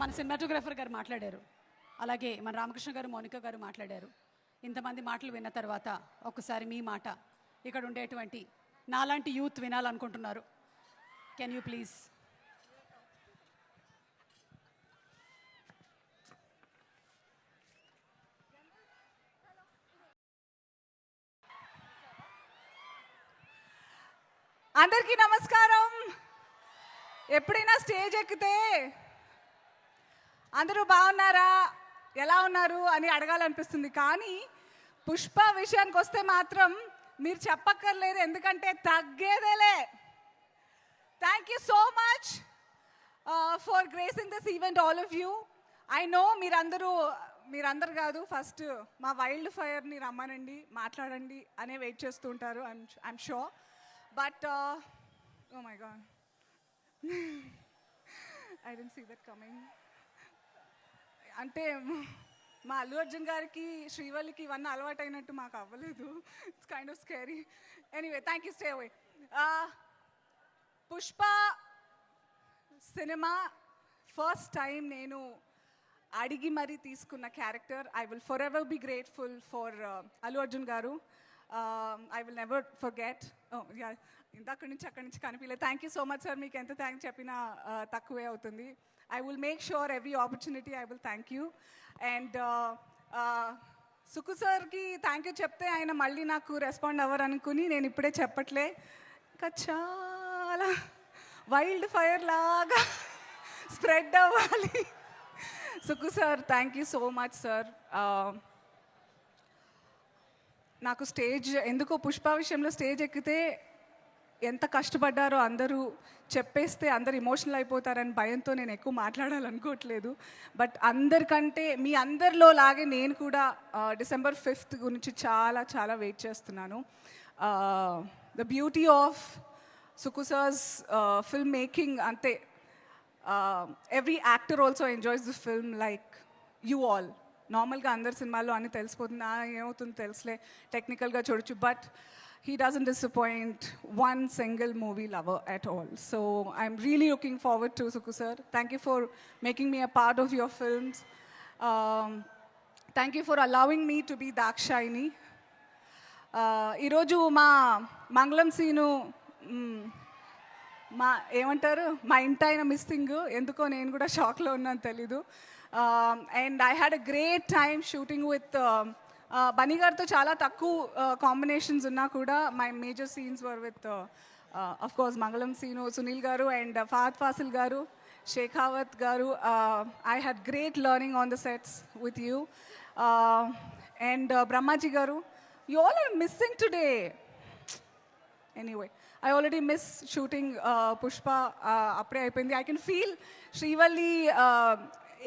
మన సినిమాటోగ్రఫర్ గారు మాట్లాడారు, అలాగే మన రామకృష్ణ గారు, మౌనిక గారు మాట్లాడారు. ఇంతమంది మాటలు విన్న తర్వాత ఒక్కసారి మీ మాట ఇక్కడ ఉండేటువంటి నాలాంటి యూత్ వినాలనుకుంటున్నారు. Can you please? అందరికీ నమస్కారం. ఎప్పుడైనా స్టేజ్ ఎక్కితే అందరూ బాగున్నారా, ఎలా ఉన్నారు అని అడగాలనిపిస్తుంది. కానీ పుష్ప విషయానికి వస్తే మాత్రం మీరు చెప్పక్కర్లేదు, ఎందుకంటే తగ్గేదేలే. Thank you so much for gracing this event all of you. I know మీరందరూ కాదు, ఫస్ట్ మా వైల్డ్ ఫైర్ని రమ్మనండి, మాట్లాడండి అనే వెయిట్ చేస్తూ ఉంటారు. I'm sure. But, oh my God, I didn't see that coming. అంటే మా అల్లు అర్జున్ గారికి, శ్రీవల్లికి ఇవన్నీ అలవాటైనట్టు మాకు అవ్వలేదు. It's kind of scary. Anyway, thank you, stay away. Pushpa సినిమా ఫస్ట్ టైం నేను అడిగి మరీ తీసుకున్న character. I will forever be grateful for Allu Arjun garu. I will never forget. ఇందక్కడి నుంచి అక్కడి నుంచి కనిపించలేదు. Thank you so much sir. మీకు ఎంత థ్యాంక్స్ చెప్పినా తక్కువే అవుతుంది. I will make sure every opportunity I will thank you. And Sukku సార్కి థ్యాంక్ యూ చెప్తే ఆయన మళ్ళీ నాకు రెస్పాండ్ అవ్వరు అనుకుని నేను ఇప్పుడే చెప్పట్లే. ఇంకా చాలా వైల్డ్ ఫైర్ లాగా స్ప్రెడ్ అవ్వాలి. Sukku sir, thank you so much sir. నాకు స్టేజ్ ఎందుకో పుష్ప విషయంలో స్టేజ్ ఎక్కితే ఎంత కష్టపడ్డారో అందరూ చెప్పేస్తే అందరు ఎమోషనల్ అయిపోతారని భయంతో నేను ఎక్కువ మాట్లాడాలనుకోవట్లేదు. బట్ అందరికంటే మీ అందరిలో లాగే నేను కూడా December 5th గురించి చాలా చాలా వెయిట్ చేస్తున్నాను. The beauty of Sukku sir's film making అంతే. Every actor also enjoys the film like you all. నార్మల్గా అందరి సినిమాల్లో అన్నీ తెలిసిపోతుంది, ఏమవుతుందో తెలుసులే, టెక్నికల్గా చూడొచ్చు. But he doesn't disappoint one single movie lover at all. So I'm really looking forward to Suku sir. Thank you for making me a part of your films. Thank you for allowing me to be Dakshayini. ఈరోజు మా మంగళం scene మా ఏమంటారు మా ఇంటాయన missing, ఎందుకో నేను కూడా షాక్లో ఉన్నాను తెలీదు. And I had a great time shooting with Bunny గారితో. చాలా తక్కువ కాంబినేషన్స్ ఉన్నా కూడా my major scenes were with of course Mangalam Seenu, Sunil garu and Fahadh Faasil garu, Shekhawat garu. I had great learning on the sets with you. And Brahmaji garu, you all are missing today. Anyway, I already miss shooting Pushpa. Apre అయిపోయింది. I can feel Srivalli,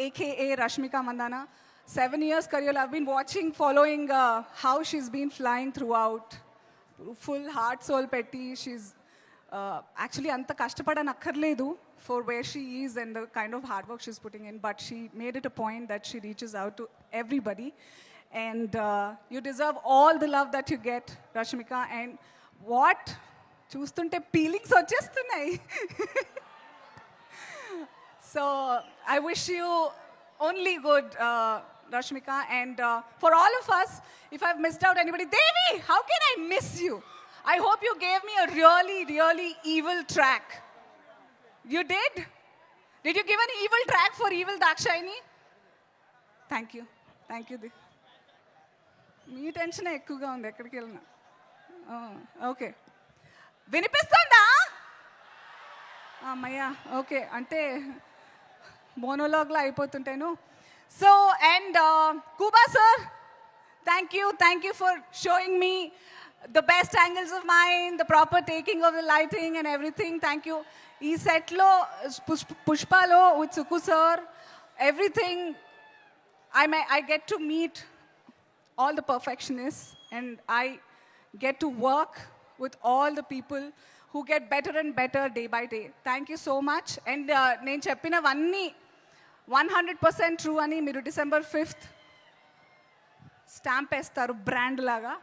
aka Rashmika Mandana. 7 years career. I've been watching, following how she's been flying throughout. Full heart, soul petti. She's actually anta kashtapadanakkarledu for where she is and the kind of hard work she's putting in. But she made it a point that she reaches out to everybody. And you deserve all the love that you get, Rashmika. And what? చూస్తుంటే feelings వచ్చేస్తున్నాయి. So I wish you only good, Rashmika. And for all of us, if I've missed out anybody, Devi, how can I miss you? I hope you gave me a really, really evil track. You did? Did you give an evil track for evil Dakshayini? Thank you. Thank you. మీ tension ఎక్కువగా ఉంది ఎక్కడికి వెళ్ళినా. Okay, వినిపిస్తుందా అమ్మయ్యా? Okay, అంటే మోనోలాగ్లో అయిపోతుంటాను. So and Kuba sir, thank you for showing me the best angles of mine, the proper taking of the lighting and everything. Thank you. ఈ సెట్లో పుష్పలో with Suku sir, everything I get to meet all the perfectionists and I get to work with all the people who get better and better day by day. Thank you so much. And నేను చెప్పినవన్నీ 100% true అని మీరు December 5th stamp వేస్తారు brand లాగా.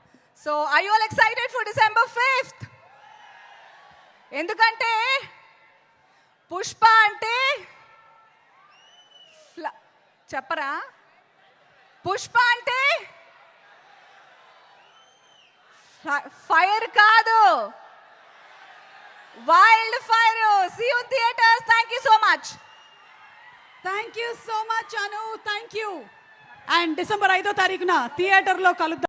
So are you all excited for December 5th? ఎందుకంటే పుష్ప అంటే చెప్పరా? పుష్ప అంటే ఫైర్ కాదు, wild fire. See you theatres. Thank you so much. Thank you so much Anu, thank you. And December 5వ తారీఖున థియేటర్లో కలుద్దాం.